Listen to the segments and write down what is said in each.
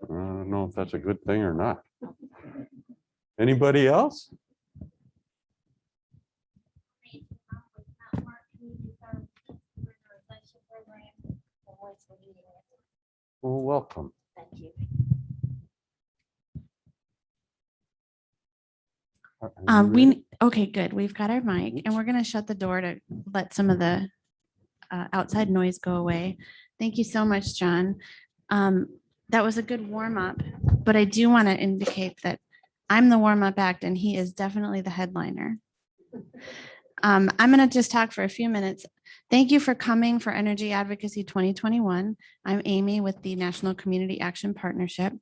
I don't know if that's a good thing or not. Anybody else? Well, welcome. Thank you. Okay, good. We've got our mic and we're going to shut the door to let some of the outside noise go away. Thank you so much, John. That was a good warm up, but I do want to indicate that I'm the warm up act and he is definitely the headliner. I'm going to just talk for a few minutes. Thank you for coming for Energy Advocacy 2021. I'm Amy with the National Community Action Partnership.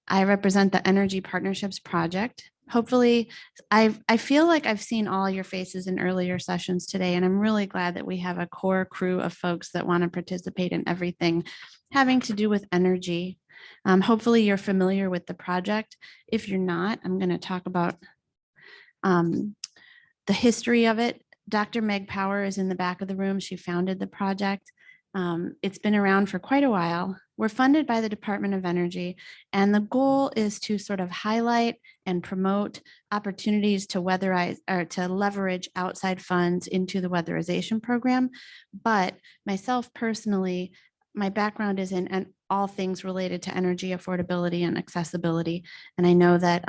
I represent the Energy Partnerships Project. Hopefully, I feel like I've seen all your faces in earlier sessions today, and I'm really glad that we have a core crew of folks that want to participate in everything having to do with energy. Hopefully, you're familiar with the project. If you're not, I'm going to talk about the history of it. Dr. Meg Power is in the back of the room. She founded the project. It's been around for quite a while. We're funded by the Department of Energy, and the goal is to sort of highlight and promote opportunities to weatherize or to leverage outside funds into the weatherization program. But myself personally, my background is in all things related to energy affordability and accessibility. And I know that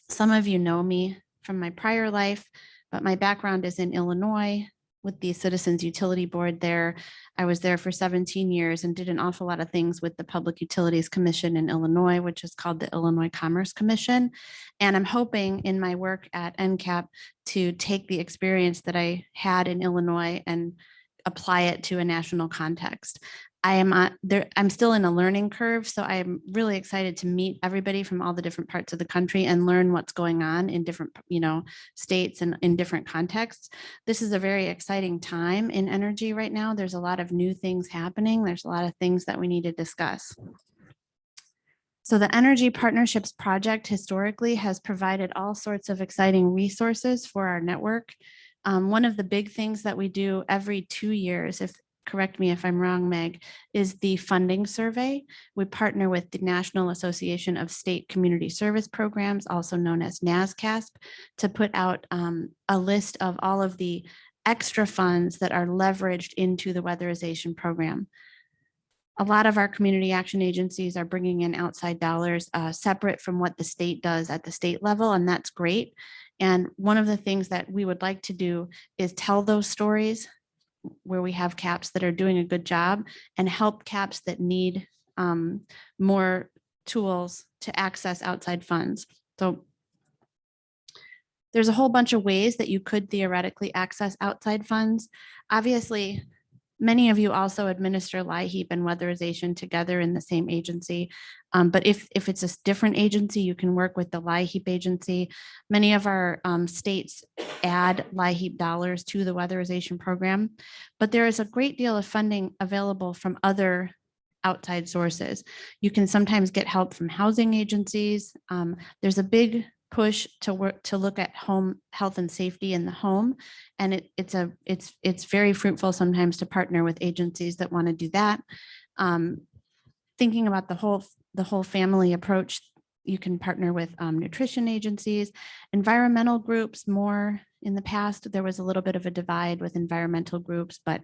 some of you know me from my prior life, but my background is in Illinois with the Citizens Utility Board there. I was there for 17 years and did an awful lot of things with the Public Utilities Commission in Illinois, which is called the Illinois Commerce Commission. And I'm hoping in my work at NCAP to take the experience that I had in Illinois and apply it to a national context. I'm still in a learning curve, so I'm really excited to meet everybody from all the different parts of the country and learn what's going on in different, states and in different contexts. This is a very exciting time in energy right now. There's a lot of new things happening. There's a lot of things that we need to discuss. So the Energy Partnerships Project historically has provided all sorts of exciting resources for our network. One of the big things that we do every 2 years, correct me if I'm wrong, Meg, is the funding survey. We partner with the National Association of State Community Service Programs, also known as NASCASP, to put out a list of all of the extra funds that are leveraged into the weatherization program. A lot of our community action agencies are bringing in outside dollars separate from what the state does at the state level, and that's great. And one of the things that we would like to do is tell those stories where we have CAPs that are doing a good job and help CAPs that need more tools to access outside funds. So there's a whole bunch of ways that you could theoretically access outside funds. Obviously, many of you also administer LIHEAP and weatherization together in the same agency. But if it's a different agency, you can work with the LIHEAP agency. Many of our states add LIHEAP dollars to the weatherization program, but there is a great deal of funding available from other outside sources. You can sometimes get help from housing agencies. There's a big push to look at home health and safety in the home, and it's very fruitful sometimes to partner with agencies that want to do that. Thinking about the whole family approach, you can partner with nutrition agencies, environmental groups. More in the past, there was a little bit of a divide with environmental groups, but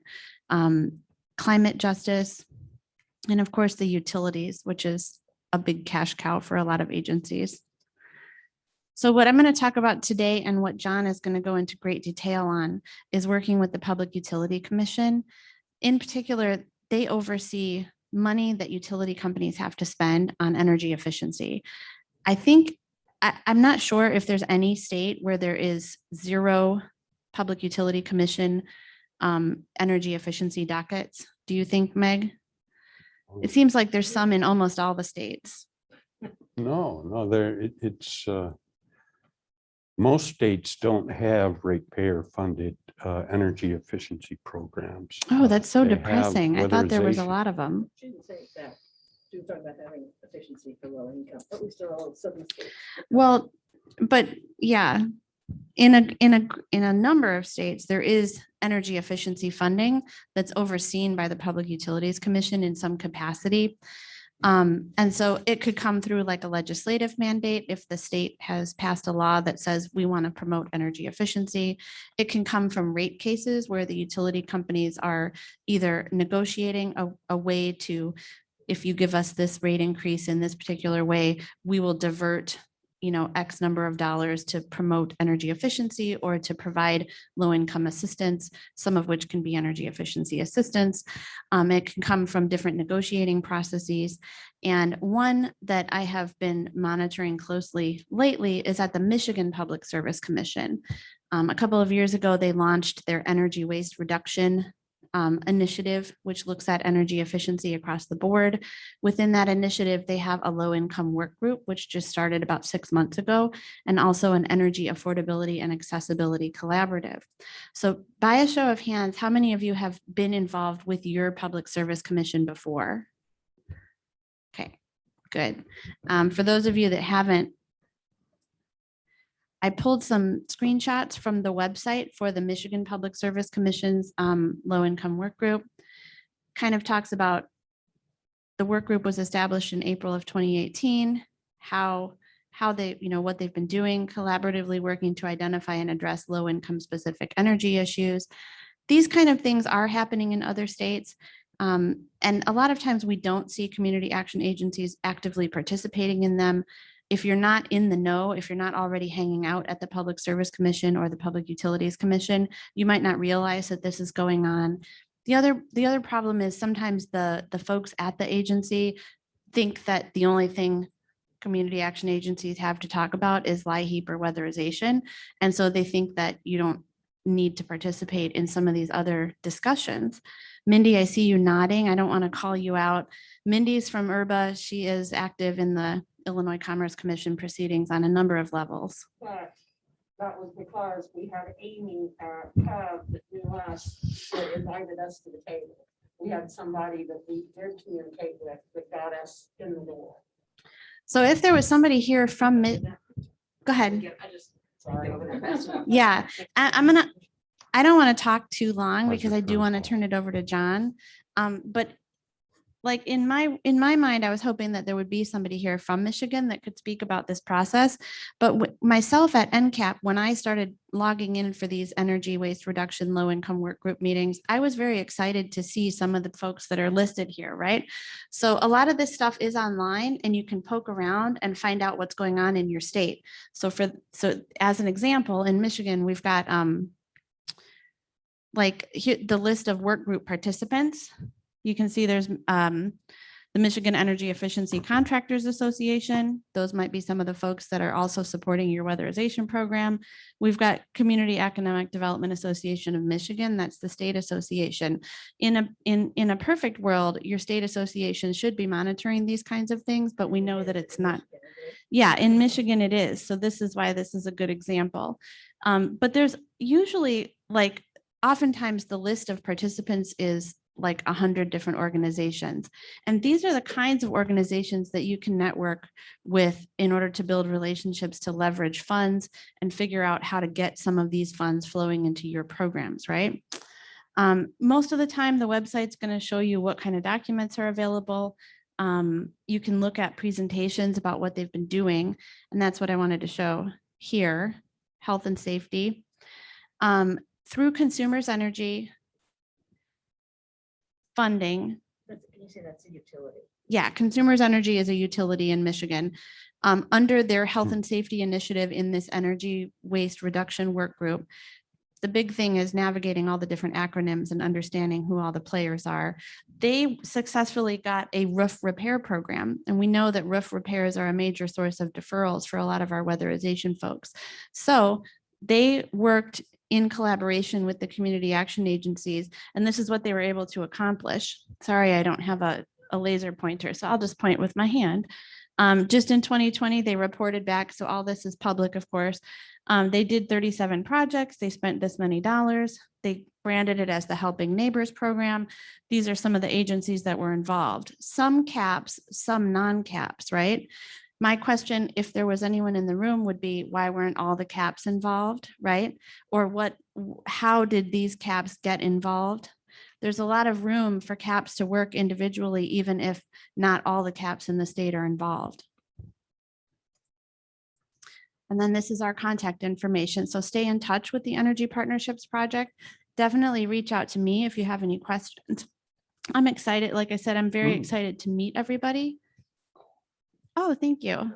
climate justice, and of course the utilities, which is a big cash cow for a lot of agencies. So what I'm going to talk about today and what John is going to go into great detail on is working with the Public Utility Commission. In particular, they oversee money that utility companies have to spend on energy efficiency. I'm not sure if there's any state where there is zero Public Utility Commission energy efficiency dockets. Do you think, Meg? It seems like there's some in almost all the states. No, it's most states don't have ratepayer funded energy efficiency programs. Oh, that's so They have depressing. I thought there was a weatherization. lot of them. Shouldn't say that. She was talking about having efficiency for low income, but we still all southern states. Well, but yeah, in a number of states, there is energy efficiency funding that's overseen by the Public Utilities Commission in some capacity. And so it could come through like a legislative mandate if the state has passed a law that says we want to promote energy efficiency. It can come from rate cases where the utility companies are either negotiating a way to, if you give us this rate increase in this particular way, we will divert, X number of dollars to promote energy efficiency or to provide low-income assistance, some of which can be energy efficiency assistance. It can come from different negotiating processes. And one that I have been monitoring closely lately is at the Michigan Public Service Commission. A couple of years ago, they launched their energy waste reduction initiative, which looks at energy efficiency across the board. Within that initiative, they have a low-income work group, which just started about 6 months ago, and also an energy affordability and accessibility collaborative. So by a show of hands, how many of you have been involved with your public service commission before? Okay, good. For those of you that haven't, I pulled some screenshots from the website for the Michigan Public Service Commission's low-income work group. Kind of talks about the work group was established in April of 2018, how they, what they've been doing, collaboratively working to identify and address low-income specific energy issues. These kind of things are happening in other states. And a lot of times we don't see community action agencies actively participating in them. If you're not in the know, if you're not already hanging out at the Public Service Commission or the Public Utilities Commission, you might not realize that this is going on. The other problem is sometimes the folks at the agency think that the only thing community action agencies have to talk about is LIHEAP or weatherization. And so they think that you don't need to participate in some of these other discussions. Mindy, I see you nodding. I don't want to call you out. Mindy's from IRBA. She is active in the Illinois Commerce Commission proceedings on a number of levels. But that was because we had Amy at CAB that knew us, that invited us to the table. We had somebody that we did communicate with that got us in the door. So if there was somebody here from, go ahead. Sorry. Yeah, I don't want to talk too long because I do want to turn it over to John. But like in my mind, I was hoping that there would be somebody here from Michigan that could speak about this process. But myself at NCAP, when I started logging in for these energy waste reduction low income work group meetings, I was very excited to see some of the folks that are listed here, right? So a lot of this stuff is online and you can poke around and find out what's going on in your state. So as an example, in Michigan, we've got like here, the list of work group participants. You can see there's the Michigan Energy Efficiency Contractors Association. Those might be some of the folks that are also supporting your weatherization program. We've got Community Economic Development Association of Michigan. That's the state association. In a perfect world, your state association should be monitoring these kinds of things, but we know that it's not. Yeah, in Michigan it is. So this is why this is a good example. But there's usually like, oftentimes the list of participants is like 100 different organizations. And these are the kinds of organizations that you can network with in order to build relationships to leverage funds and figure out how to get some of these funds flowing into your programs, right? Most of the time, the website's going to show you what kind of documents are available. You can look at presentations about what they've been doing. And that's what I wanted to show here, health and safety. Through Consumers Energy funding. Can you say that's a utility? Yeah, Consumers Energy is a utility in Michigan. Under their health and safety initiative in this energy waste reduction work group, the big thing is navigating all the different acronyms and understanding who all the players are. They successfully got a roof repair program. And we know that roof repairs are a major source of deferrals for a lot of our weatherization folks. So they worked in collaboration with the community action agencies. And this is what they were able to accomplish. Sorry, I don't have a laser pointer, so I'll just point with my hand. Just in 2020, they reported back. So all this is public, of course. They did 37 projects. They spent this many dollars. They branded it as the Helping Neighbors program. These are some of the agencies that were involved. Some caps, some non-caps, right? My question, if there was anyone in the room, would be why weren't all the caps involved, right? Or how did these caps get involved? there's a lot of room for CAPs to work individually, even if not all the CAPs in the state are involved. And then this is our contact information. So stay in touch with the Energy Partnerships Project. Definitely reach out to me if you have any questions. I'm excited. Like I said, I'm very excited to meet everybody. Oh, thank you.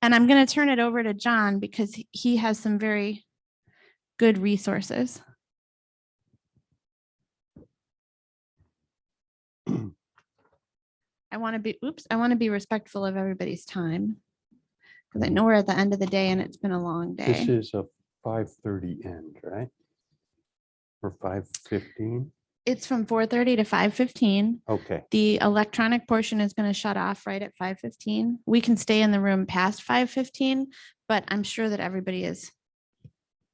And I'm going to turn it over to John because he has some very good resources. I want to be respectful of everybody's time because I know we're at the end of the day and it's been a long day. This is a 5:30 end, right? Or 5:15? It's from 4:30 to 5:15. Okay, The electronic portion is going to shut off right at 5:15. We can stay in the room past 5:15, but I'm sure that everybody is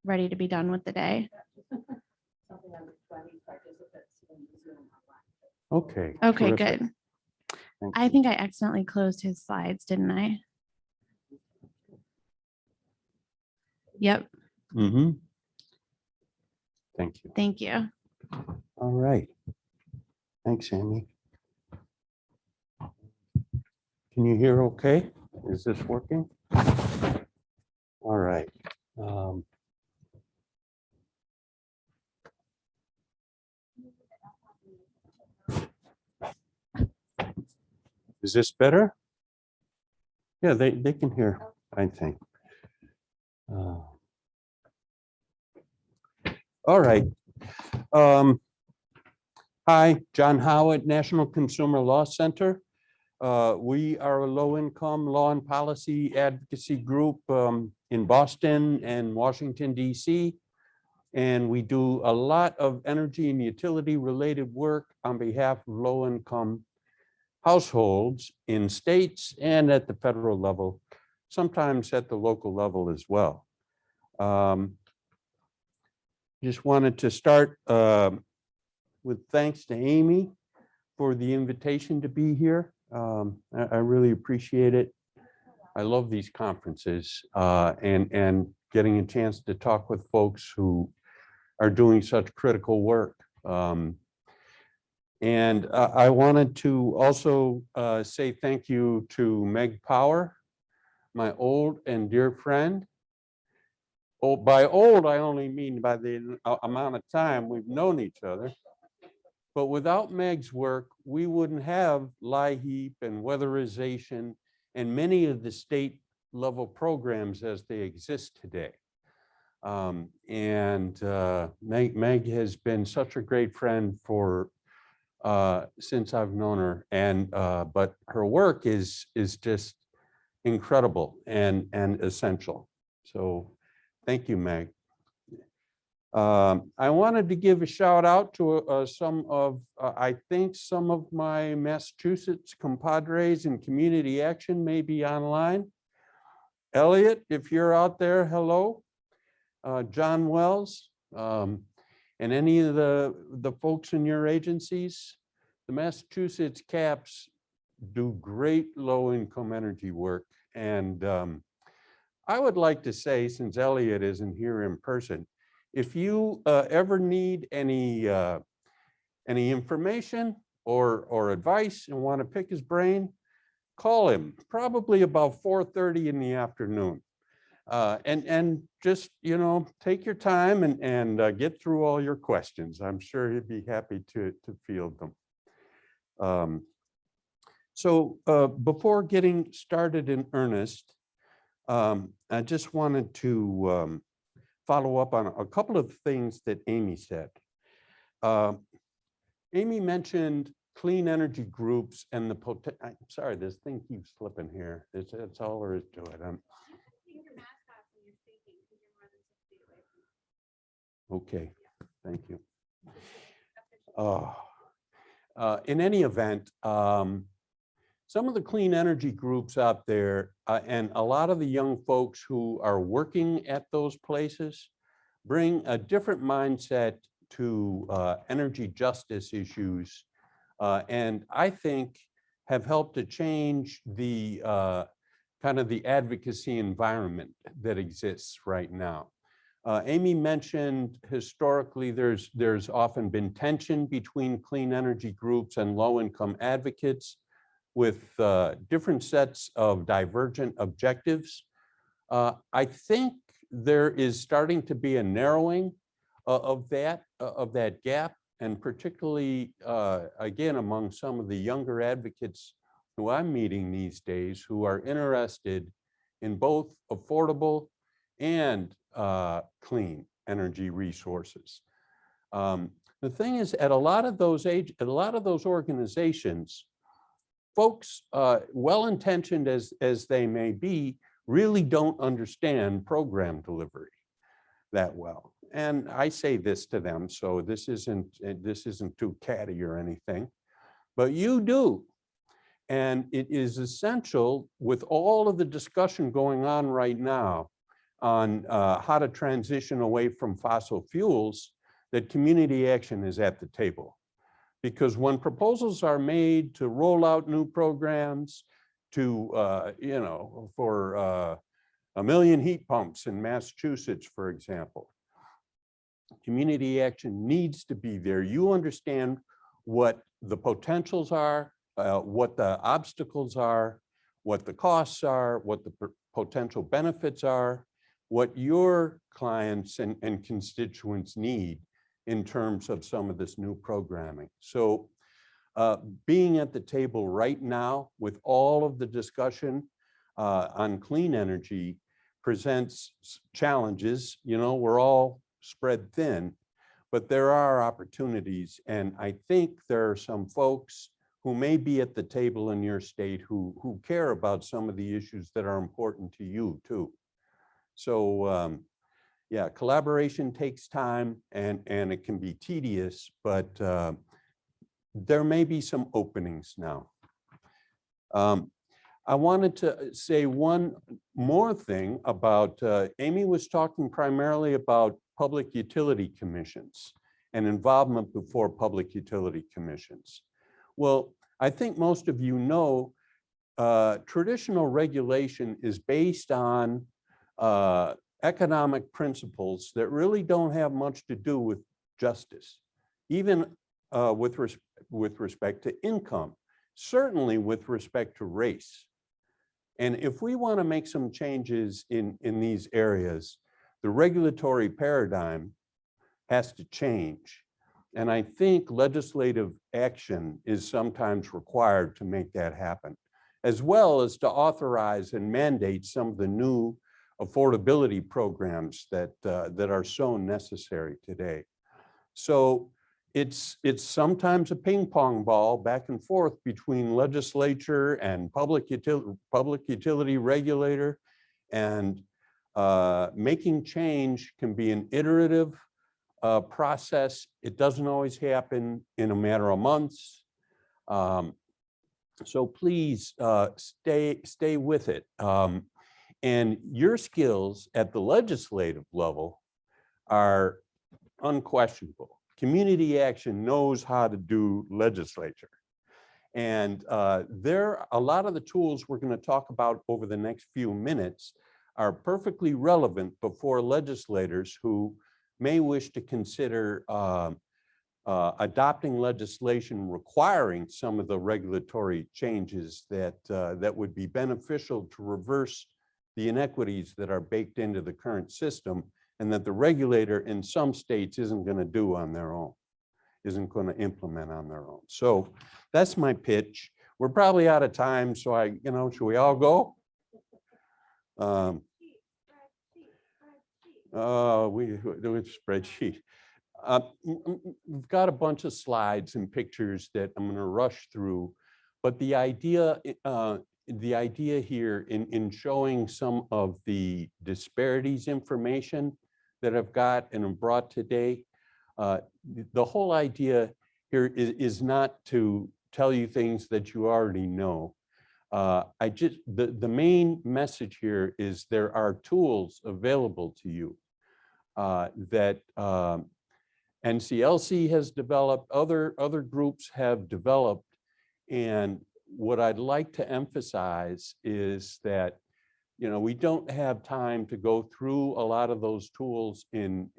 ready to be done with the day. Something under 20 participants in Zoom online. okay. Okay, terrific. good. Thank I you. think I accidentally closed his slides, didn't I? Yep. Mm-hmm. Thank you. Thank you. All right. Thanks, Amy. Can you hear okay? Is this working? All right. Is this better? Yeah, they can hear, I think. All right. Hi, John Howard, National Consumer Law Center. We are a low-income law and policy advocacy group in Boston and Washington, D.C. And we do a lot of energy and utility related work on behalf of low-income households in states and at the federal level, sometimes at the local level as well. Just wanted to start with thanks to Amy for the invitation to be here. I really appreciate it. I love these conferences and getting a chance to talk with folks who are doing such critical work. And I wanted to also say thank you to Meg Power, my old and dear friend. Oh, by old, I only mean by the amount of time we've known each other. But without Meg's work, we wouldn't have LIHEAP and weatherization and many of the state level programs as they exist today. Meg has been such a great friend for since I've known her, and but her work is just incredible and essential. So thank you, Meg. I wanted to give a shout out to some of I think some of my Massachusetts compadres in community action may be online. Elliot, if you're out there, hello. John Wells, and any of the folks in your agencies. The Massachusetts CAPs do great low-income energy work. And I would like to say, since Elliot isn't here in person, if you ever need any information or advice and want to pick his brain, call him probably about 4:30 in the afternoon. And just, you know, take your time and get through all your questions. I'm sure he'd be happy to field them. Before getting started in earnest, I just wanted to follow up on a couple of things that Amy said. Amy mentioned clean energy groups and the potential. I'm sorry, this thing keeps slipping here. That's all there is to it. Okay, thank you. In any event, some of the clean energy groups out there and a lot of the young folks who are working at those places bring a different mindset to energy justice issues, and I think have helped to change the kind of the advocacy environment that exists right now. Amy mentioned historically there's often been tension between clean energy groups and low-income advocates with different sets of divergent objectives. I think there is starting to be a narrowing of that gap, and particularly again among some of the younger advocates who I'm meeting these days, who are interested in both affordable and clean energy resources. The thing is, at a lot of those organizations, folks, well-intentioned as they may be, really don't understand program delivery that well. And I say this to them, so this isn't too catty or anything, but you do. And it is essential, with all of the discussion going on right now on how to transition away from fossil fuels, that community action is at the table. Because when proposals are made to roll out new programs, to, for 1 million heat pumps in Massachusetts, for example, community action needs to be there. You understand what the potentials are, what the obstacles are, what the costs are, what the potential benefits are, what your clients and constituents need in terms of some of this new programming. So being at the table right now with all of the discussion on clean energy presents challenges. You know, we're all spread thin, but there are opportunities. And I think there are some folks who may be at the table in your state who care about some of the issues that are important to you too. So yeah, collaboration takes time and it can be tedious, but there may be some openings now. I wanted to say one more thing about, Amy was talking primarily about public utility commissions and involvement before public utility commissions. Well, I think most of you know, traditional regulation is based on economic principles that really don't have much to do with justice, even with respect to income, certainly with respect to race. And if we want to make some changes in these areas, the regulatory paradigm has to change. And I think legislative action is sometimes required to make that happen, as well as to authorize and mandate some of the new affordability programs that are so necessary today. So it's sometimes a ping pong ball back and forth between legislature and public utility regulator, and making change can be an iterative process. It doesn't always happen in a matter of months. So please stay with it. And your skills at the legislative level are unquestionable. Community action knows how to do legislature. And a lot of the tools we're going to talk about over the next few minutes are perfectly relevant before legislators who may wish to consider adopting legislation requiring some of the regulatory changes that would be beneficial to reverse the inequities that are baked into the current system, and that the regulator in some states isn't going to do on their own, isn't going to implement on their own. So that's my pitch. We're probably out of time, so should we all go? We do a spreadsheet. We've got a bunch of slides and pictures that I'm going to rush through, but the idea here in showing some of the disparities information that I've got and have brought today, the whole idea here is not to tell you things that you already know. The main message here is there are tools available to you that NCLC has developed, other groups have developed, and what I'd like to emphasize is that you know, we don't have time to go through a lot of those tools in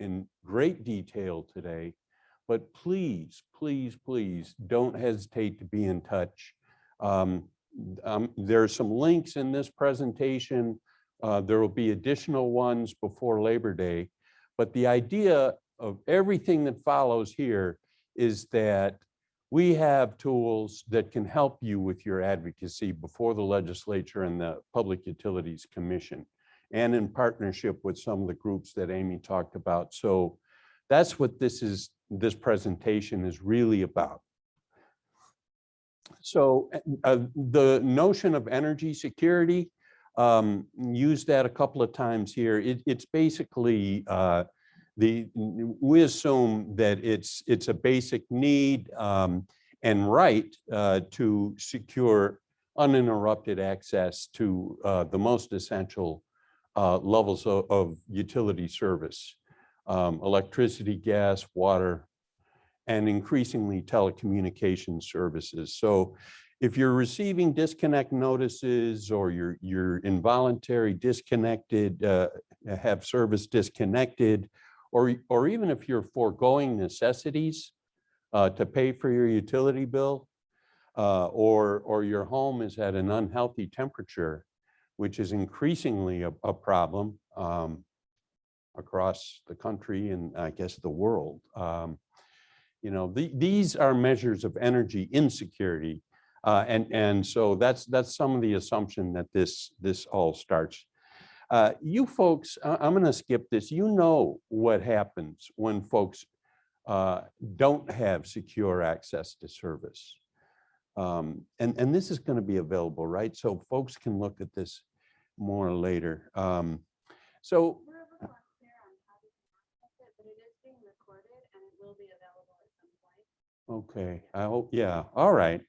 great detail today, but please, please, please don't hesitate to be in touch. There are some links in this presentation. There will be additional ones before Labor Day, but the idea of everything that follows here is that we have tools that can help you with your advocacy before the legislature and the Public Utilities Commission, and in partnership with some of the groups that Amy talked about. So that's what this presentation is really about. So the notion of energy security, used that a couple of times here. It's basically we assume that it's a basic need and right to secure uninterrupted access to the most essential levels of utility service, electricity, gas, water, and increasingly telecommunication services. So if you're receiving disconnect notices or you're involuntary disconnected, have service disconnected, or even if you're foregoing necessities to pay for your utility bill, or your home is at an unhealthy temperature, which is increasingly a problem across the country and I guess the world. You know, these are measures of energy insecurity. And so that's some of the assumption that this all starts. You folks, I'm going to skip this. You know what happens when folks don't have secure access to service. And this is going to be available, right? So folks can look at this more later. So okay, I hope, yeah, all right.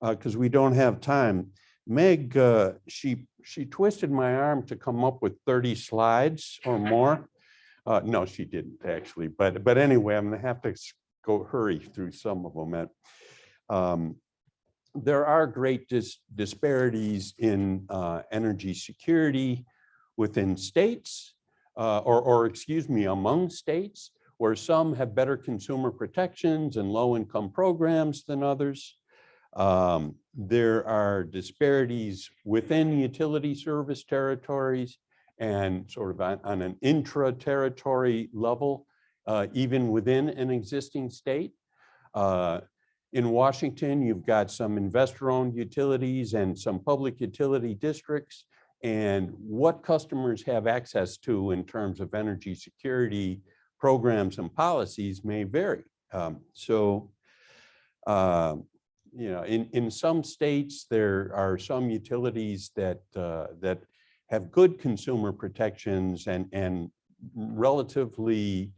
Because we don't have time. Meg, she twisted my arm to come up with 30 slides or more. No, she didn't actually, but anyway, I'm gonna have to go hurry through some of them. There are great disparities in energy security within states, or excuse me, among states, where some have better consumer protections and low-income programs than others. There are disparities within utility service territories and sort of on an intra-territory level, even within an existing state. In Washington, you've got some investor-owned utilities and some public utility districts, and what customers have access to in terms of energy security programs and policies may vary. You know, in some states, there are some utilities that have good consumer protections and relatively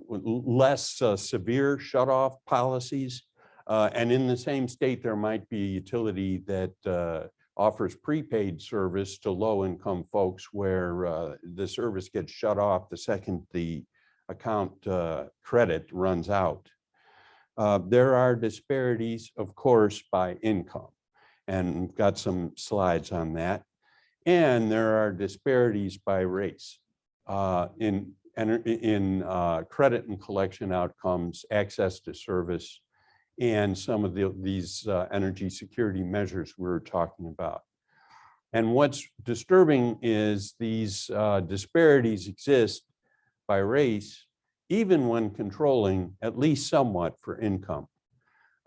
less severe shutoff policies. And in the same state, there might be a utility that offers prepaid service to low-income folks where the service gets shut off the second the account credit runs out. There are disparities, of course, by income, and we've got some slides on that. And there are disparities by race in credit and collection outcomes, access to service, and some of these energy security measures we're talking about. And what's disturbing is these disparities exist by race, even when controlling at least somewhat for income.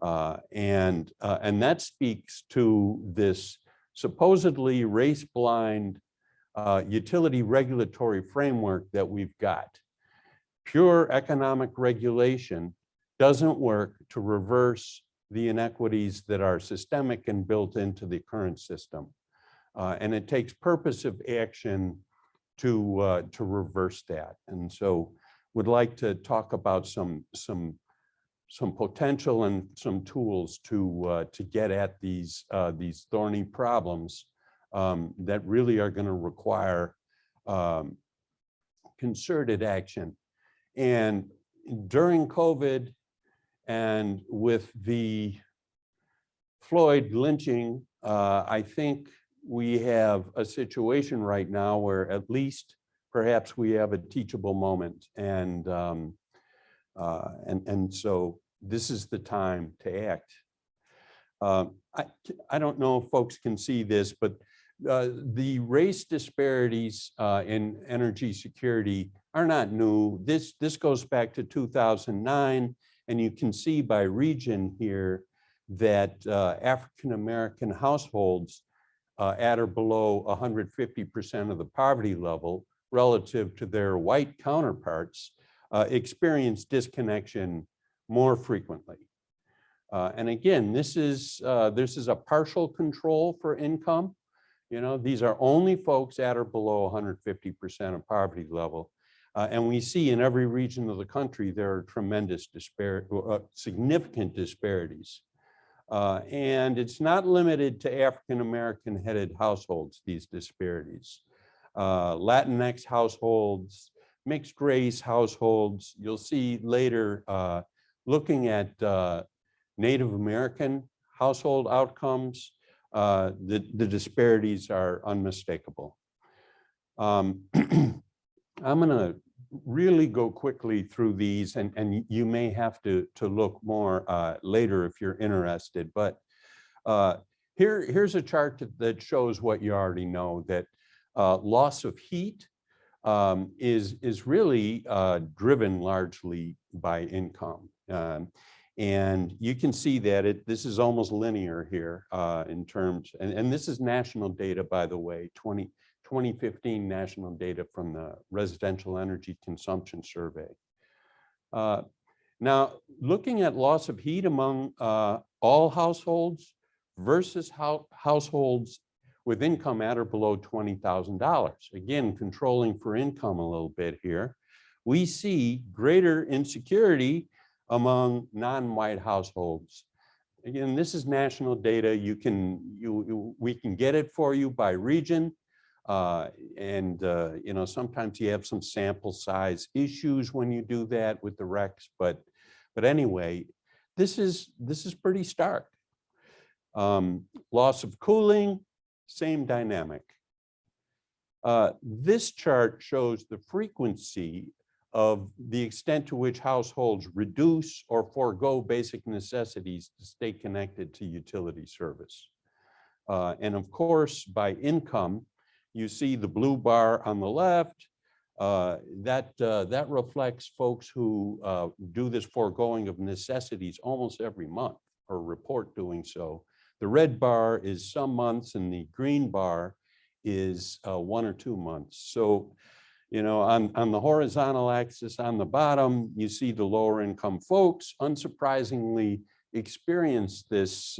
And that speaks to this supposedly race-blind utility regulatory framework that we've got. Pure economic regulation doesn't work to reverse the inequities that are systemic and built into the current system. And it takes purposive action to reverse that. And so would like to talk about some potential and some tools to get at these thorny problems that really are going to require concerted action. And during COVID and with the Floyd lynching, I think we have a situation right now where at least perhaps we have a teachable moment, and so this is the time to act. I don't know if folks can see this, but the race disparities in energy security are not new. This goes back to 2009, and you can see by region here that African-American households at or below 150% of the poverty level relative to their white counterparts experience disconnection more frequently. And again, this is a partial control for income. You know, these are only folks at or below 150% of poverty level. And we see in every region of the country, there are tremendous significant disparities. And it's not limited to African-American headed households, these disparities. Latinx households, mixed race households, you'll see later, looking at Native American household outcomes, the disparities are unmistakable. I'm gonna really go quickly through these, and you may have to look more later if you're interested, but here's a chart that shows what you already know, that loss of heat is really driven largely by income. And you can see that this is almost linear here in terms, and this is national data, by the way, 2015 national data from the Residential Energy Consumption Survey. Now, looking at loss of heat among all households versus households with income at or below $20,000, again, controlling for income a little bit here, we see greater insecurity among non-white households. Again, this is national data. We can get it for you by region. You know, sometimes you have some sample size issues when you do that with the recs, but anyway, this is pretty stark. Loss of cooling, same dynamic. This chart shows the frequency of the extent to which households reduce or forego basic necessities to stay connected to utility service. And of course, by income, you see the blue bar on the left, that reflects folks who do this foregoing of necessities almost every month or report doing so. The red bar is some months and the green bar is 1 or 2 months. So, you know, on the horizontal axis on the bottom, you see the lower income folks unsurprisingly experience this,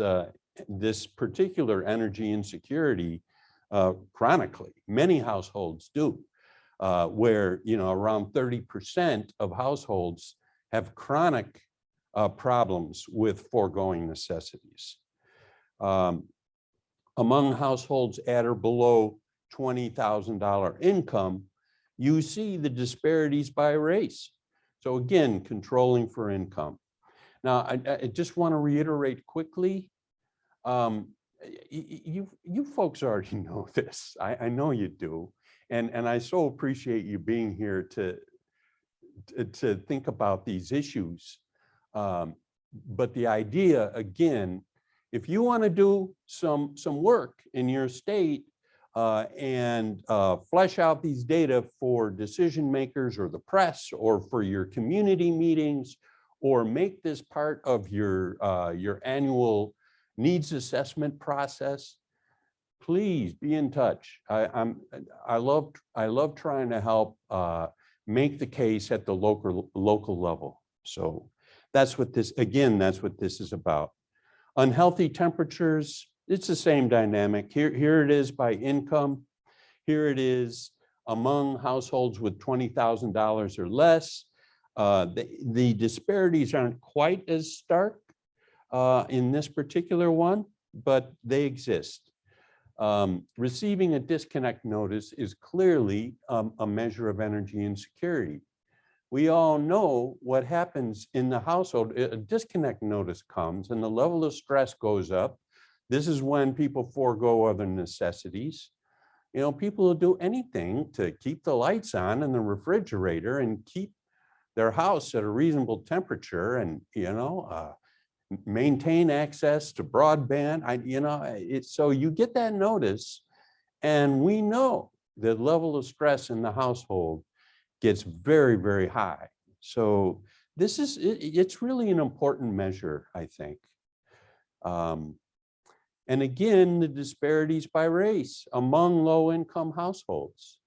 this particular energy insecurity chronically. Many households do, where, you know, around 30% of households have chronic problems with foregoing necessities. Among households at or below $20,000 income, you see the disparities by race. So again, controlling for income. Now, I just want to reiterate quickly, you folks already know this. I know you do. And I so appreciate you being here to think about these issues. But the idea, again, if you want to do some work in your state and flesh out these data for decision makers or the press or for your community meetings, or make this part of your annual needs assessment process, please be in touch. I love trying to help make the case at the local level. So that's what this, again, that's what this is about. Unhealthy temperatures, it's the same dynamic. Here it is by income. Here it is among households with $20,000 or less. The disparities aren't quite as stark in this particular one, but they exist. Receiving a disconnect notice is clearly a measure of energy insecurity. We all know what happens in the household. A disconnect notice comes and the level of stress goes up. This is when people forego other necessities. You know, people will do anything to keep the lights on in the refrigerator and keep their house at a reasonable temperature and, you know, maintain access to broadband. So you get that notice, and we know the level of stress in the household gets very, very high. So this is, it's really an important measure, I think. And again, the disparities by race among low-income households.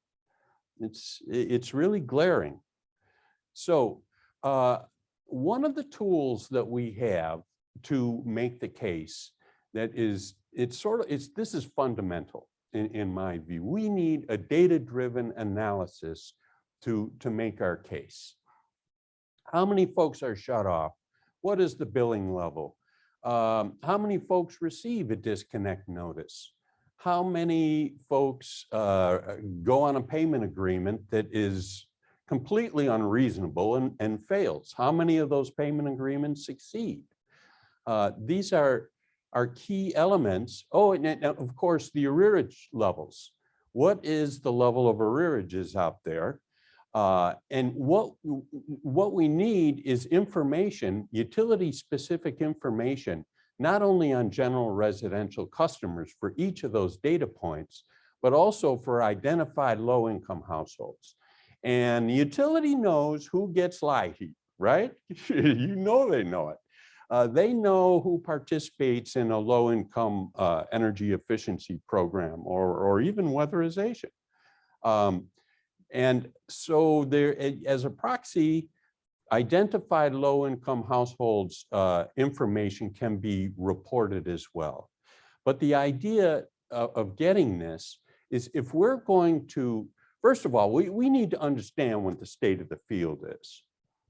It's really glaring. So one of the tools that we have to make the case that is, this is fundamental in my view. We need a data-driven analysis to make our case. How many folks are shut off? What is the billing level? How many folks receive a disconnect notice? How many folks go on a payment agreement that is completely unreasonable and fails? How many of those payment agreements succeed? These are key elements. Oh, and of course, the arrearage levels. What is the level of arrearages out there? And what we need is information, utility-specific information, not only on general residential customers for each of those data points, but also for identified low-income households. And the utility knows who gets light heat, right? You know they know it. They know who participates in a low-income energy efficiency program or even weatherization. And so there, as a proxy, identified low-income households information can be reported as well. But the idea of getting this is, if we're going to, first of all, we need to understand what the state of the field is.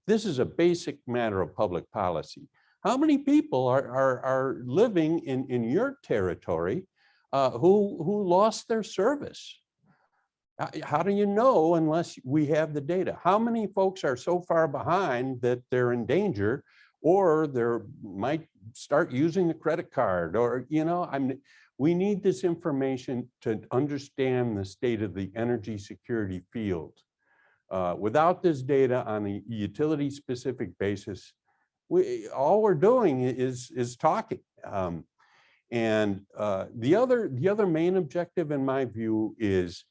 This is a basic matter of public policy. How many people are living in your territory who lost their service? How do you know unless we have the data? How many folks are so far behind that they're in danger, or they might start using the credit card, or, you know, we need this information to understand the state of the energy security field. Without this data on a utility specific basis, all we're doing is talking. And the other main objective in my view is,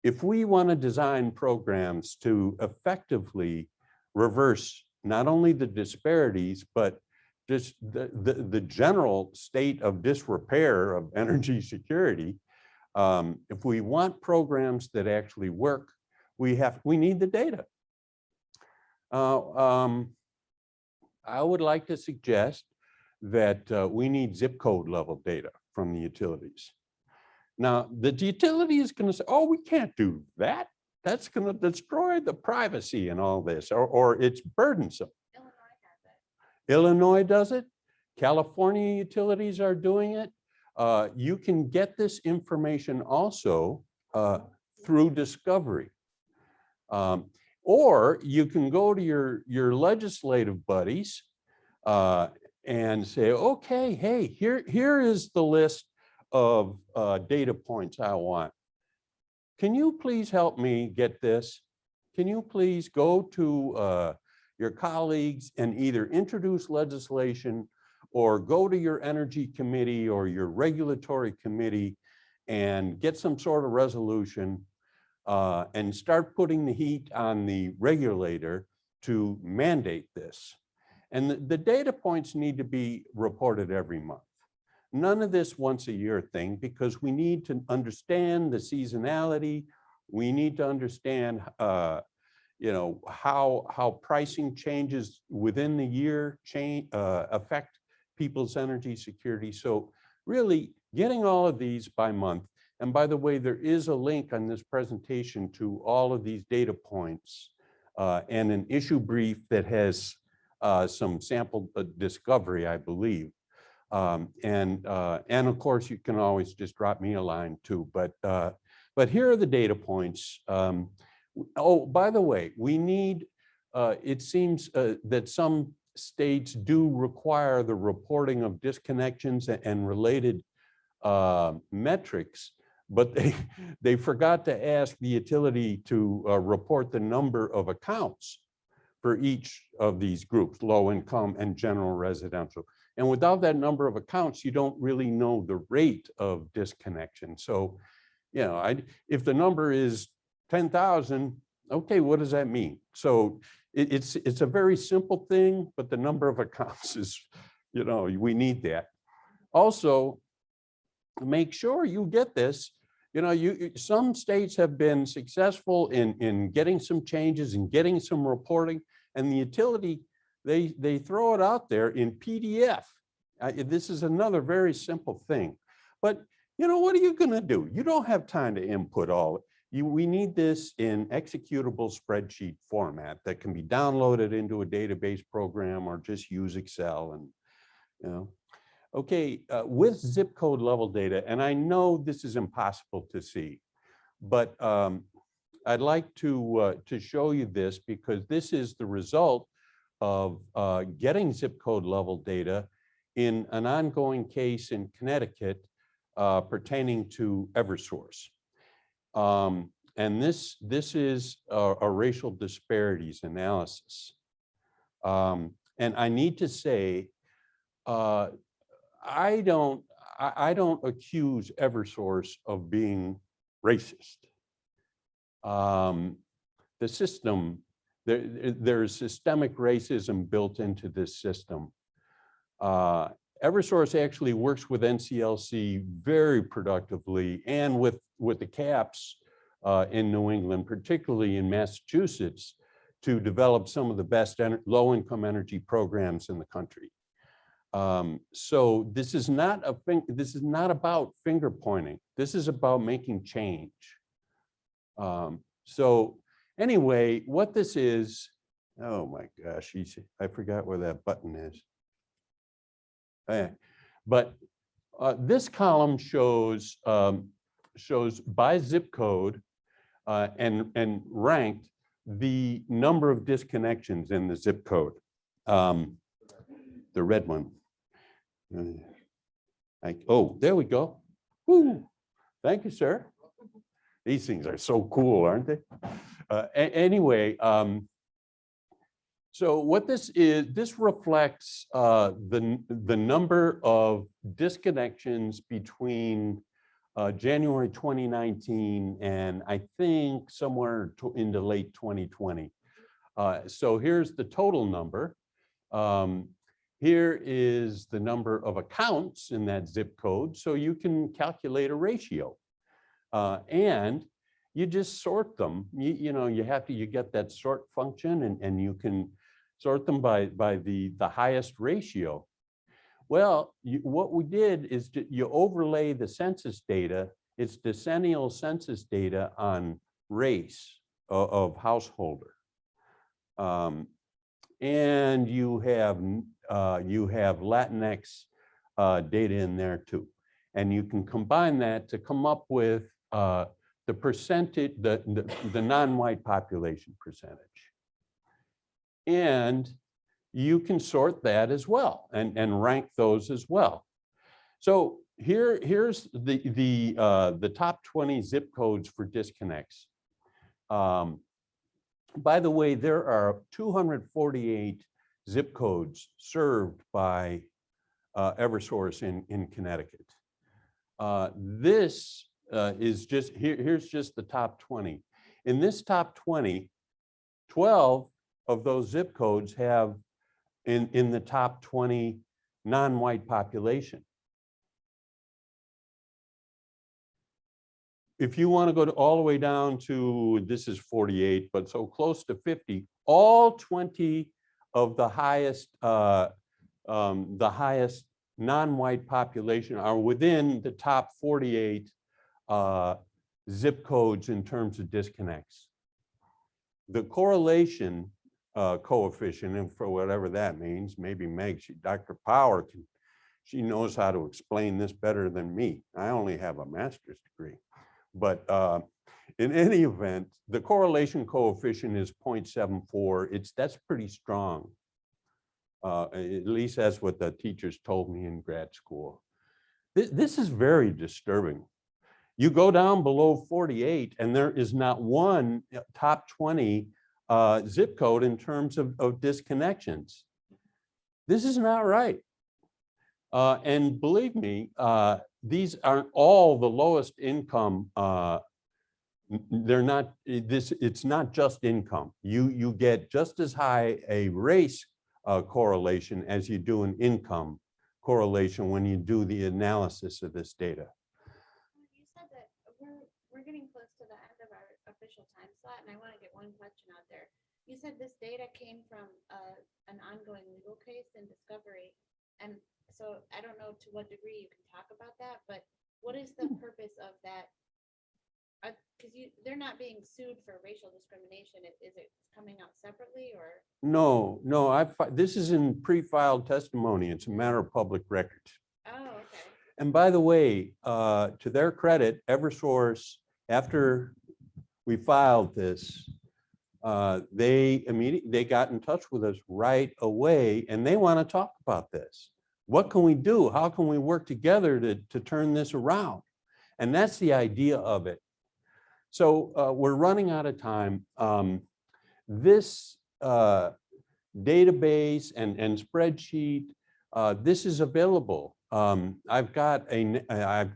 if we want to design programs to effectively reverse not only the disparities, but just the general state of disrepair of energy security, if we want programs that actually work, we need the data. I would like to suggest that we need zip code level data from the utilities. Now, the utility is going to say, oh, we can't do that. That's going to destroy the privacy and all this, or it's burdensome. Illinois does it. California utilities are doing it. You can get this information also through discovery. Or you can go to your legislative buddies and say, okay, hey, here is the list of data points I want. Can you please help me get this? Can you please go to your colleagues and either introduce legislation or go to your energy committee or your regulatory committee and get some sort of resolution and start putting the heat on the regulator to mandate this. And the data points need to be reported every month. None of this once a year thing, because we need to understand the seasonality. We need to understand you know, how pricing changes within the year affect people's energy security. So really getting all of these by month. And by the way, there is a link on this presentation to all of these data points and an issue brief that has some sample discovery, I believe. And of course, you can always just drop me a line too. But here are the data points. Oh, by the way, we need, it seems that some states do require the reporting of disconnections and related metrics, but they forgot to ask the utility to report the number of accounts for each of these groups, low income and general residential. And without that number of accounts, you don't really know the rate of disconnection. So, you know, if the number is 10,000, okay, what does that mean? So it's a very simple thing, but the number of accounts is, you know, we need that. Also, make sure you get this. You know, some states have been successful in getting some changes and getting some reporting, and the utility, they throw it out there in PDF. This is another very simple thing. But, you know, what are you going to do? You don't have time to input all. We need this in executable spreadsheet format that can be downloaded into a database program or just use Excel. And, you know, okay, with zip code level data, and I know this is impossible to see, but I'd like to show you this because this is the result of getting zip code level data in an ongoing case in Connecticut pertaining to Eversource. And this is a racial disparities analysis. And I need to say, I don't accuse Eversource of being racist. The system, there's systemic racism built into this system. Eversource actually works with NCLC very productively and with the CAPs in New England, particularly in Massachusetts, to develop some of the best low-income energy programs in the country. So this is not about finger pointing. This is about making change. So anyway, what this is, oh my gosh, I forgot where that button is. But this column shows by zip code and ranked the number of disconnections in the zip code, the red one. Oh, there we go. Woo. Thank you, sir. These things are so cool, aren't they? Anyway, so what this is, this reflects the number of disconnections between January 2019 and I think somewhere into late 2020. So here's the total number. Here is the number of accounts in that zip code, so you can calculate a ratio. And you just sort them. You know, you get that sort function, and you can sort them by the highest ratio. Well, what we did is you overlay the census data. It's decennial census data on race of householder. And you have Latinx data in there too. And you can combine that to come up with the percentage, the non-white population percentage. And you can sort that as well and rank those as well. So here's the top 20 zip codes for disconnects. By the way, there are 248 zip codes served by Eversource in Connecticut. This is just, here's just the top 20. In this top 20, 12 of those zip codes have in the top 20 non-white population. If you want to go all the way down to, this is 48, but so close to 50, all 20 of the highest non-white population are within the top 48 zip codes in terms of disconnects. The correlation coefficient, and for whatever that means, maybe Meg, Dr. Power, she knows how to explain this better than me. I only have a master's degree. But in any event, the correlation coefficient is 0.74. That's pretty strong. At least that's what the teachers told me in grad school. This is very disturbing. You go down below 48 and there is not one top 20 zip code in terms of disconnections. This is not right. And believe me, these aren't all the lowest income. They're not, it's not just income. You get just as high a race correlation as you do an income correlation when you do the analysis of this data. You said that we're getting close to the end of our official time slot, and I want to get one question out there. You said this data came from an ongoing legal case in discovery, and so I don't know to what degree you can talk about that, but what is the purpose of that? Because they're not being sued for racial discrimination. Is it coming out separately or? No, this is in pre-filed testimony. It's a matter of public record. Oh, okay. And by the way, to their credit, Eversource, after we filed this, they got in touch with us right away, and they want to talk about this. What can we do? How can we work together to turn this around? And that's the idea of it. So we're running out of time. This database and spreadsheet, this is available. I've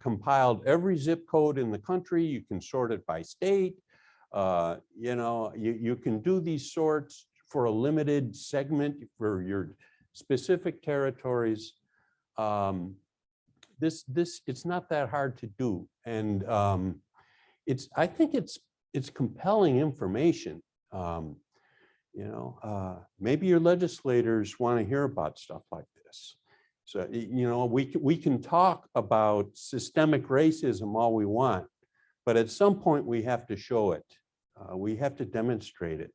compiled every zip code in the country. You can sort it by state. You can do these sorts for a limited segment for your specific territories. It's not that hard to do. And I think it's compelling information. Maybe your legislators want to hear about stuff like this. So, we can talk about systemic racism all we want, but at some point we have to show it. We have to demonstrate it.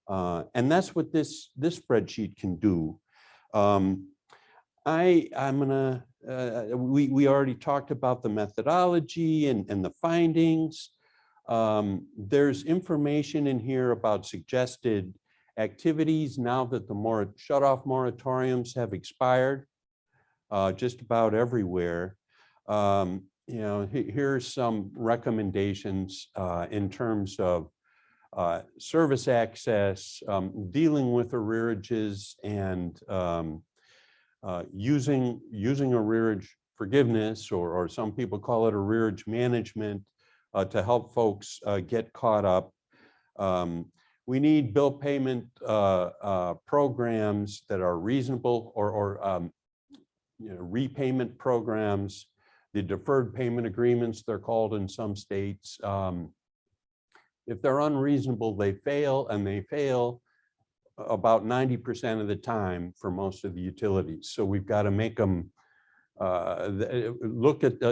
And that's what this spreadsheet can do. We already talked about the methodology and the findings. There's information in here about suggested activities now that the shut-off moratoriums have expired just about everywhere. Here's some recommendations in terms of service access, dealing with arrearages, and using arrearage forgiveness, or some people call it arrearage management, to help folks get caught up. We need bill payment programs that are reasonable, or repayment programs, the deferred payment agreements, they're called in some states. If they're unreasonable, they fail, and they fail about 90% of the time for most of the utilities. So we've got to make them look at,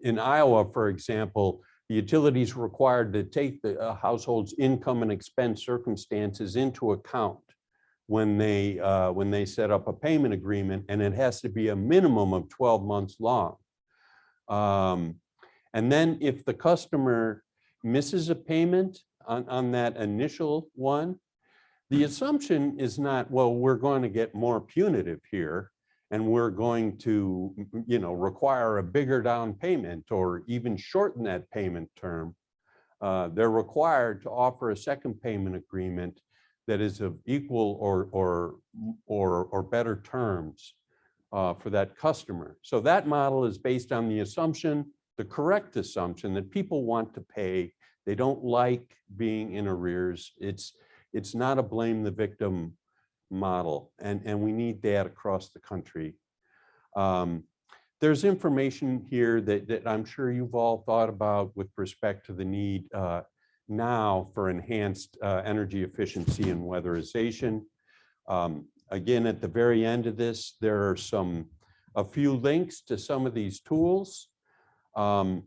in Iowa, for example, the utilities required to take the household's income and expense circumstances into account when they set up a payment agreement, and it has to be a minimum of 12 months long. And then if the customer misses a payment on that initial one, the assumption is not, well, we're going to get more punitive here, and we're going to, require a bigger down payment or even shorten that payment term. They're required to offer a second payment agreement that is of equal or better terms for that customer. So that model is based on the assumption, the correct assumption, that people want to pay. They don't like being in arrears. It's not a blame the victim model, and we need that across the country. There's information here that I'm sure you've all thought about with respect to the need now for enhanced energy efficiency and weatherization. Again, at the very end of this, there are a few links to some of these tools. We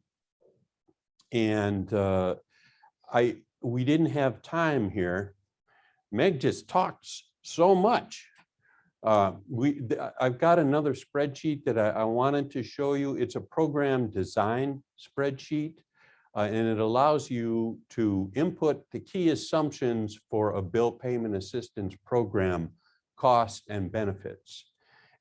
didn't have time here. Meg just talked so much. I've got another spreadsheet that I wanted to show you. It's a program design spreadsheet, and it allows you to input the key assumptions for a bill payment assistance program costs and benefits.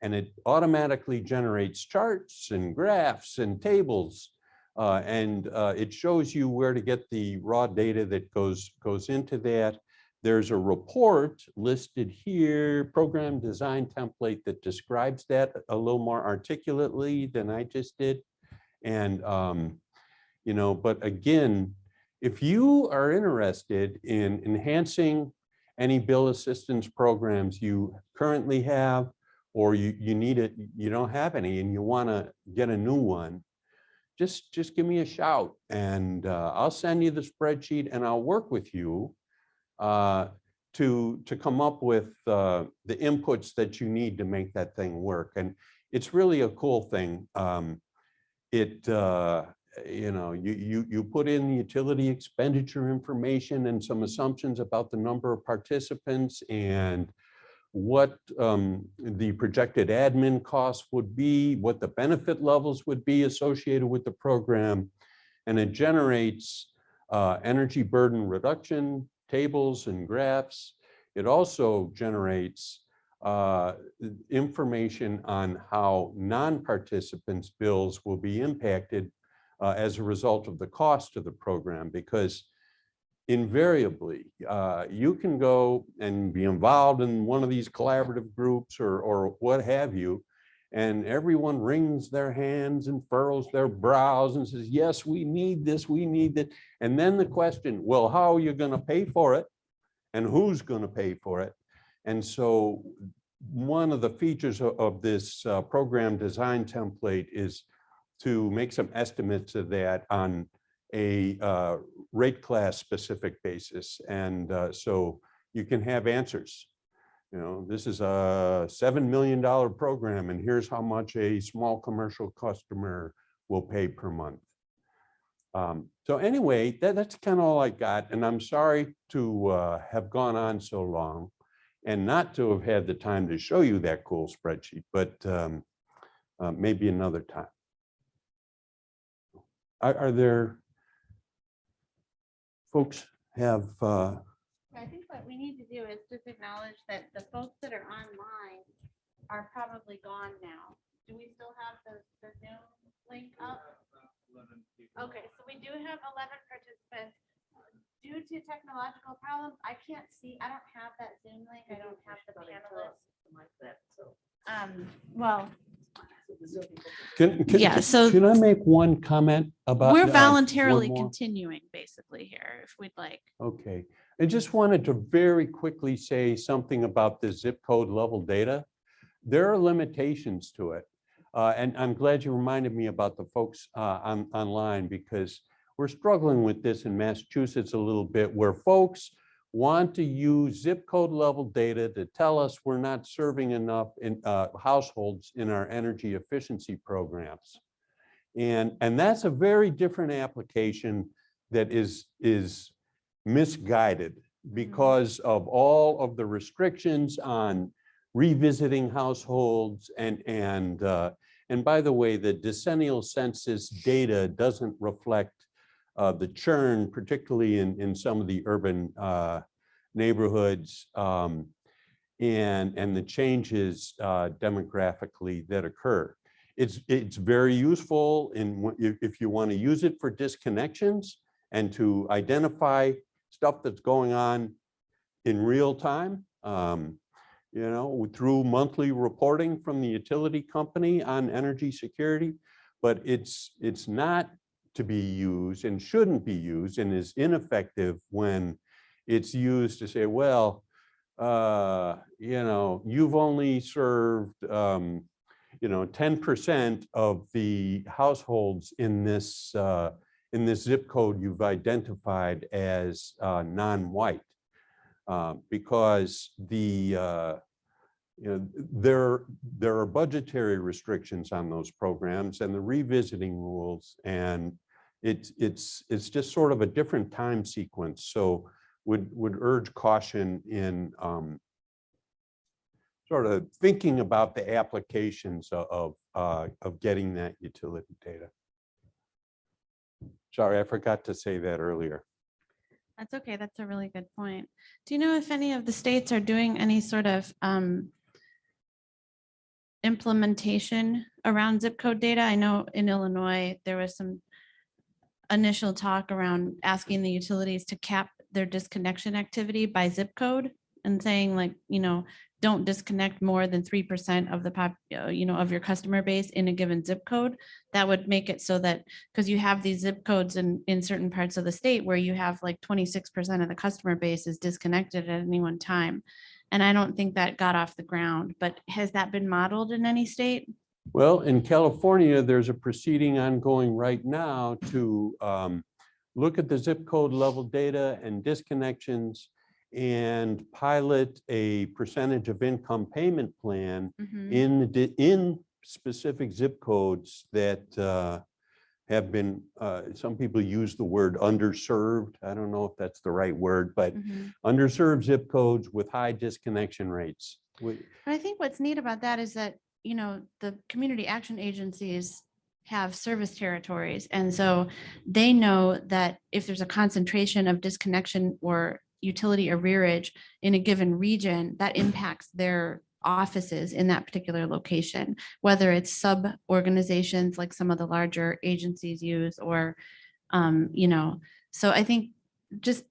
And it automatically generates charts and graphs and tables. And it shows you where to get the raw data that goes into that. There's a report listed here, program design template, that describes that a little more articulately than I just did. And, you know, but again, if you are interested in enhancing any bill assistance programs you currently have, or you need it, you don't have any and you want to get a new one, just give me a shout, and I'll send you the spreadsheet and I'll work with you to come up with the inputs that you need to make that thing work. And it's really a cool thing. You know, you put in the utility expenditure information and some assumptions about the number of participants and what the projected admin costs would be, what the benefit levels would be associated with the program, and it generates energy burden reduction tables and graphs. It also generates information on how non-participants' bills will be impacted as a result of the cost of the program, because invariably you can go and be involved in one of these collaborative groups or what have you, and everyone wrings their hands and furrows their brows and says, yes, we need this, we need that. And then the question, well, how are you going to pay for it? And who's going to pay for it? And so one of the features of this program design template is to make some estimates of that on a rate class specific basis. And so you can have answers. You know, this is a $7 million program, and here's how much a small commercial customer will pay per month. So anyway, that's kind of all I got. And I'm sorry to have gone on so long and not to have had the time to show you that cool spreadsheet, but maybe another time. Are there folks have? I think what we need to do is just acknowledge that the folks that are online are probably gone now. Do we still have the Zoom link up? Okay, so we do have 11 participants. Due to technological problems, I can't see, I don't have that Zoom link. I don't have the panelists. Well, yeah, so can I make one comment about? we're voluntarily one more? continuing basically here, if we'd like. Okay, I just wanted to very quickly say something about the zip code level data. There are limitations to it. And I'm glad you reminded me about the folks online, because we're struggling with this in Massachusetts a little bit, where folks want to use zip code level data to tell us we're not serving enough in households in our energy efficiency programs. And that's a very different application that is misguided because of all of the restrictions on revisiting households. And by the way, the decennial census data doesn't reflect the churn, particularly in some of the urban neighborhoods, and the changes demographically that occur. It's very useful if you want to use it for disconnections and to identify stuff that's going on in real time, you know, through monthly reporting from the utility company on energy security. But it's not to be used and shouldn't be used, and is ineffective when it's used to say, well, you know, you've only served, you know, 10% of the households in this zip code you've identified as non-white, because you know, there are budgetary restrictions on those programs and the revisiting rules, and it's just sort of a different time sequence. So would urge caution in sort of thinking about the applications of getting that utility data. Sorry, I forgot to say that earlier. That's okay. That's a really good point. Do you know if any of the states are doing any sort of implementation around zip code data? I know in Illinois, there was some initial talk around asking the utilities to cap their disconnection activity by zip code and saying like, don't disconnect more than 3% of the of your customer base in a given zip code. That would make it so that, because you have these zip codes in certain parts of the state where you have like 26% of the customer base is disconnected at any one time. And I don't think that got off the ground, but has that been modeled in any state? Well, in California, there's a proceeding ongoing right now to look at the zip code level data and disconnections and pilot a percentage of income payment plan in specific zip codes that have been, some people use the word underserved. I don't know if that's the right word, but underserved zip codes with high disconnection rates. But I think what's neat about that is that, the community action agencies have service territories. And so they know that if there's a concentration of disconnection or utility arrearage in a given region, that impacts their offices in that particular location, whether it's sub organizations like some of the larger agencies use, or, so I think just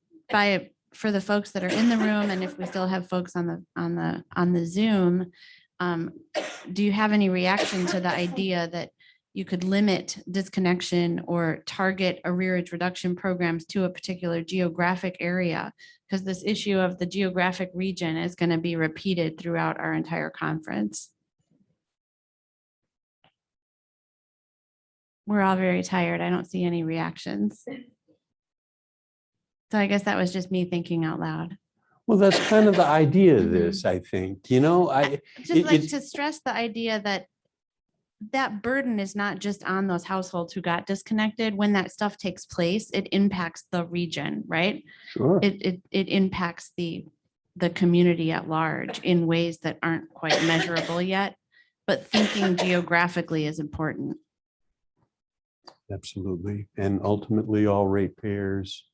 for the folks that are in the room, and if we still have folks on the Zoom, do you have any reaction to the idea that you could limit disconnection or target arrearage reduction programs to a particular geographic area? Because this issue of the geographic region is going to be repeated throughout our entire conference. We're all very tired. I don't see any reactions. So I guess that was just me thinking out loud. Well, that's kind of the idea of this, I think, Just like to stress the idea that that burden is not just on those households who got disconnected. When that stuff takes place, it impacts the region, right? Sure. It impacts the community at large in ways that aren't quite measurable yet, but thinking geographically is important. Absolutely. And ultimately all ratepayers,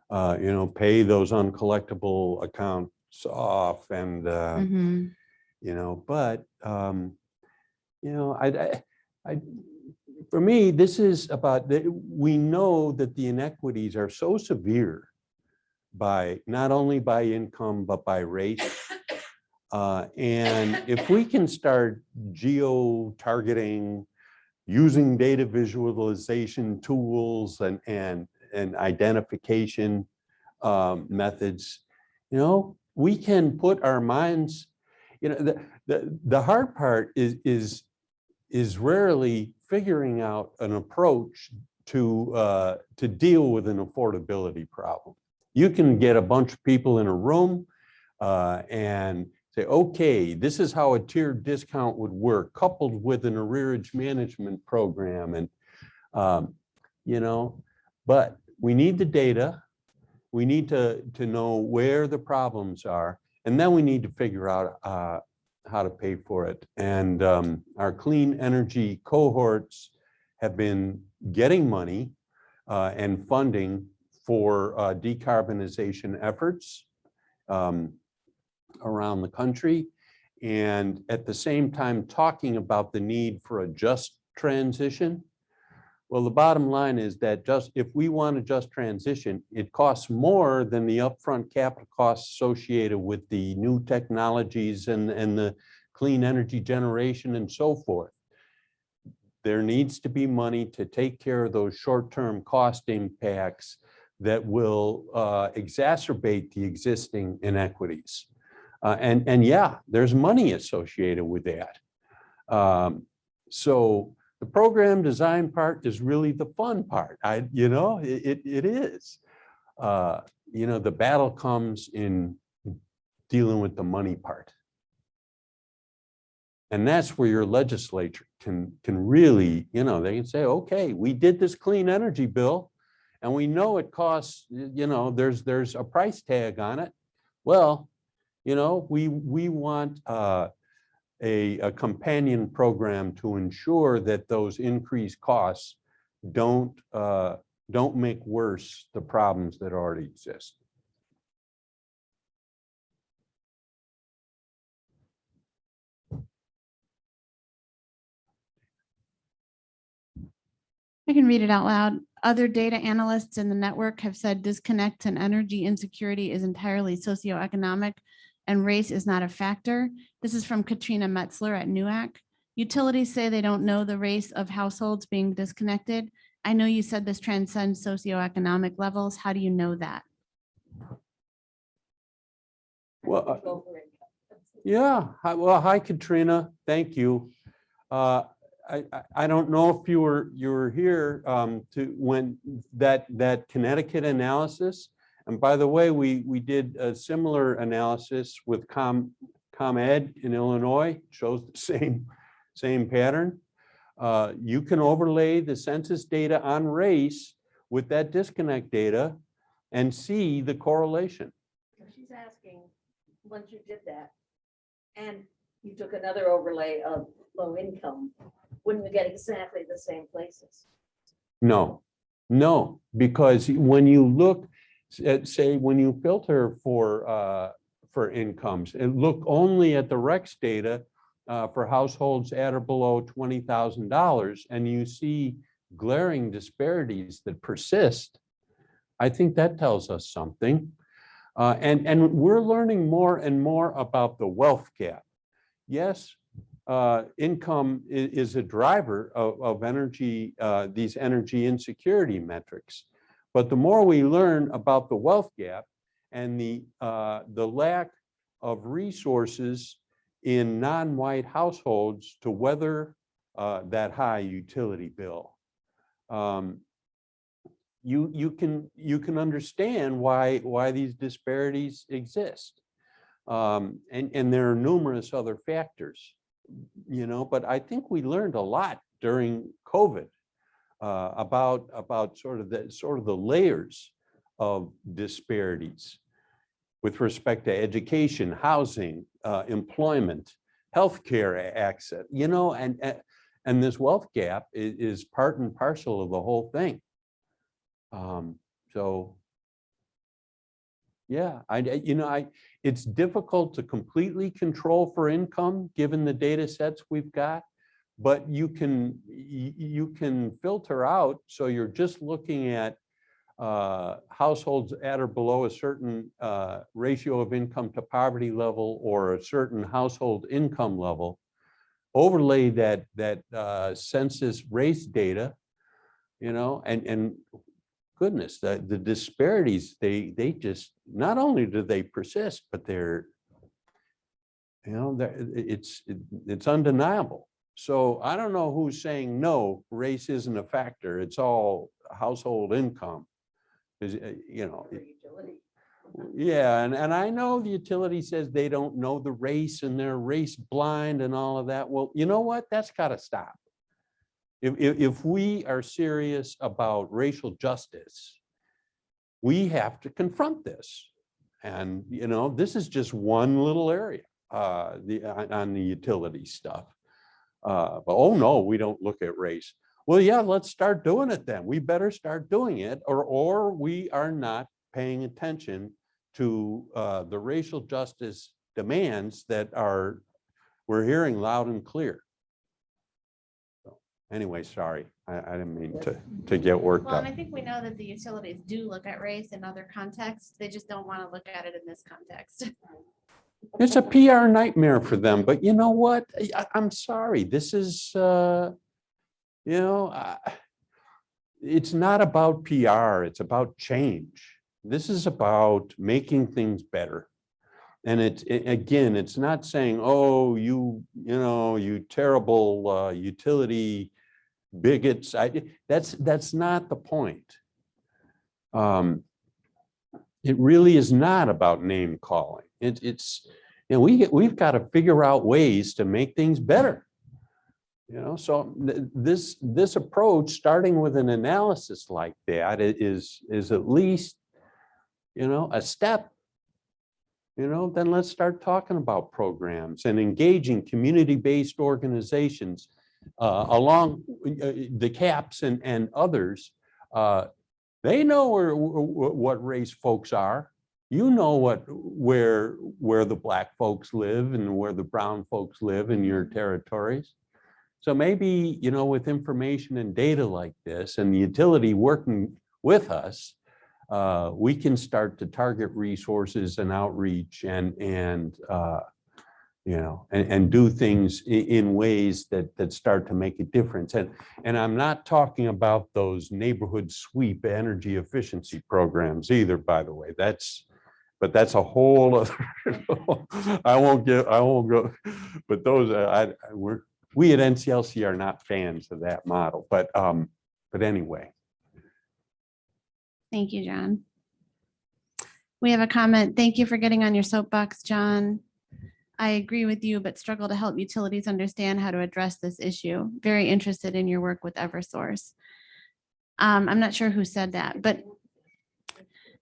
pay those uncollectible accounts off and, but, for me, this is about we know that the inequities are so severe by not only by income, but by race. And if we can start geo-targeting, using data visualization tools and identification methods, we can put our minds, the hard part is rarely figuring out an approach to deal with an affordability problem. You can get a bunch of people in a room and say, okay, this is how a tiered discount would work, coupled with an arrearage management program. And, but we need the data. We need to know where the problems are. And then we need to figure out how to pay for it. And our clean energy cohorts have been getting money and funding for decarbonization efforts around the country. And at the same time, talking about the need for a just transition. Well, the bottom line is that if we want a just transition, it costs more than the upfront capital costs associated with the new technologies and the clean energy generation and so forth. There needs to be money to take care of those short-term cost impacts that will exacerbate the existing inequities. And yeah, there's money associated with that. So the program design part is really the fun part. It is. The battle comes in dealing with the money part. And that's where your legislature can really, they can say, okay, we did this clean energy bill and we know it costs, there's a price tag on it. Well, we want a companion program to ensure that those increased costs don't don't make worse the problems that already exist. I can read it out loud. Other data analysts in the network have said disconnect and energy insecurity is entirely socioeconomic and race is not a factor. This is from Katrina Metzler at NUAC. Utilities say they don't know the race of households being disconnected. I know you said this transcends socioeconomic levels. How do you know that? Well, yeah, well, hi, Katrina. Thank you. I don't know if you were here to when that Connecticut analysis. And by the way, we did a similar analysis with ComEd in Illinois. Shows the same pattern. You can overlay the census data on race with that disconnect data and see the correlation. She's asking, once you did that, and you took another overlay of low income, wouldn't you get exactly the same places? No, because when you look at, say, when you filter for incomes and look only at the REX data for households at or below $20,000, and you see glaring disparities that persist, I think that tells us something. And we're learning more and more about the wealth gap. Yes, income is a driver of energy, these energy insecurity metrics. But the more we learn about the wealth gap and the lack of resources in non-white households to weather that high utility bill, you can understand why these disparities exist. And there are numerous other factors, but I think we learned a lot during COVID about sort of the layers of disparities with respect to education, housing, employment, healthcare access, and this wealth gap is part and parcel of the whole thing. So yeah, it's difficult to completely control for income given the data sets we've got, but you can filter out. So you're just looking at households at or below a certain ratio of income to poverty level or a certain household income level, overlay that census race data, and goodness, the disparities, they just, not only do they persist, but it's undeniable. So I don't know who's saying no, race isn't a factor. It's all household income. Yeah, and I know the utility says they don't know the race and they're race blind and all of that. Well, you know what? That's got to stop. If we are serious about racial justice, we have to confront this. And, this is just one little area on the utility stuff. But, oh, no, we don't look at race. Well, yeah, let's start doing it then. We better start doing it, or we are not paying attention to the racial justice demands that we're hearing loud and clear. Anyway, sorry, I didn't mean to get worked Well, and up. I think we know that the utilities do look at race in other contexts. They just don't want to look at it in this context. It's a PR nightmare for them, but you know what? I'm sorry. This is, it's not about PR. It's about change. This is about making things better. And again, it's not saying, oh, you terrible utility bigots. That's not the point. It really is not about name calling. We've got to figure out ways to make things better. So this approach, starting with an analysis like that, is at least a step. Then let's start talking about programs and engaging community-based organizations along the CAPs and others They know what race folks are. You know where the black folks live and where the brown folks live in your territories. So maybe, you know, with information and data like this and the utility working with us, we can start to target resources and outreach and you know, and do things in ways that start to make a difference. And I'm not talking about those neighborhood sweep energy efficiency programs either, by the way. But that's a whole other, I won't go, but those we at NCLC are not fans of that model, but anyway. Thank you, John. We have a comment. Thank you for getting on your soapbox, John. I agree with you, but struggle to help utilities understand how to address this issue. Very interested in your work with Eversource. I'm not sure who said that, but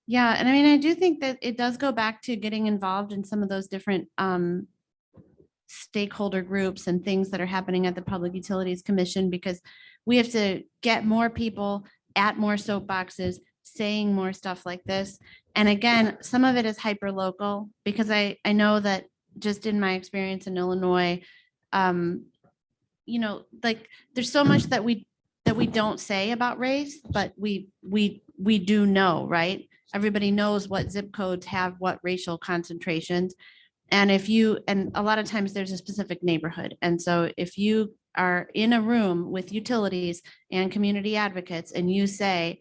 yeah, and I mean, I do think that it does go back to getting involved in some of those different stakeholder groups and things that are happening at the Public Utilities Commission, because we have to get more people at more soapboxes, saying more stuff like this. And again, some of it is hyper local, because I know that just in my experience in Illinois, you know, like there's so much that we don't say about race, but we do know, right? Everybody knows what zip codes have what racial concentrations. And and a lot of times there's a specific neighborhood. And so if you are in a room with utilities and community advocates and you say,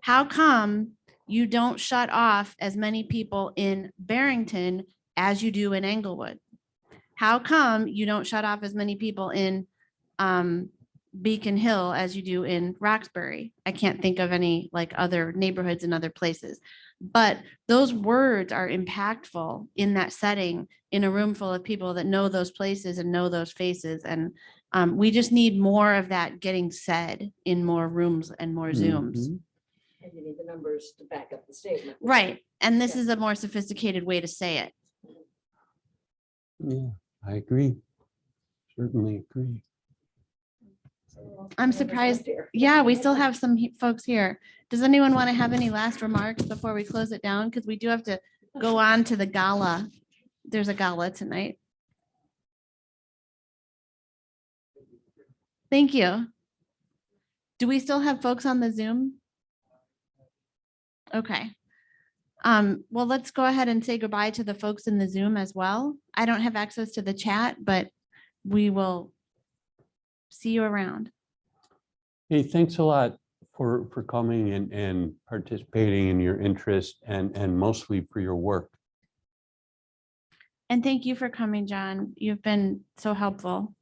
how come you don't shut off as many people in Barrington as you do in Englewood? How come you don't shut off as many people in Beacon Hill as you do in Roxbury? I can't think of any like other neighborhoods in other places, but those words are impactful in that setting, in a room full of people that know those places and know those faces. And we just need more of that getting said in more rooms and more Zooms. Mhm. And you need the numbers to back up the statement. Right. And this is a more sophisticated way to say it. Yeah, I agree. Certainly agree. I'm surprised. Yeah, we still have some folks here. Does anyone want to have any last remarks before we close it down? Because we do have to go on to the gala. There's a gala tonight. Thank you. Do we still have folks on the Zoom? Okay. Well, let's go ahead and say goodbye to the folks in the Zoom as well. I don't have access to the chat, but we will see you around. Hey, thanks a lot for coming and participating in your interest and mostly for your work. And thank you for coming, John. You've been so helpful.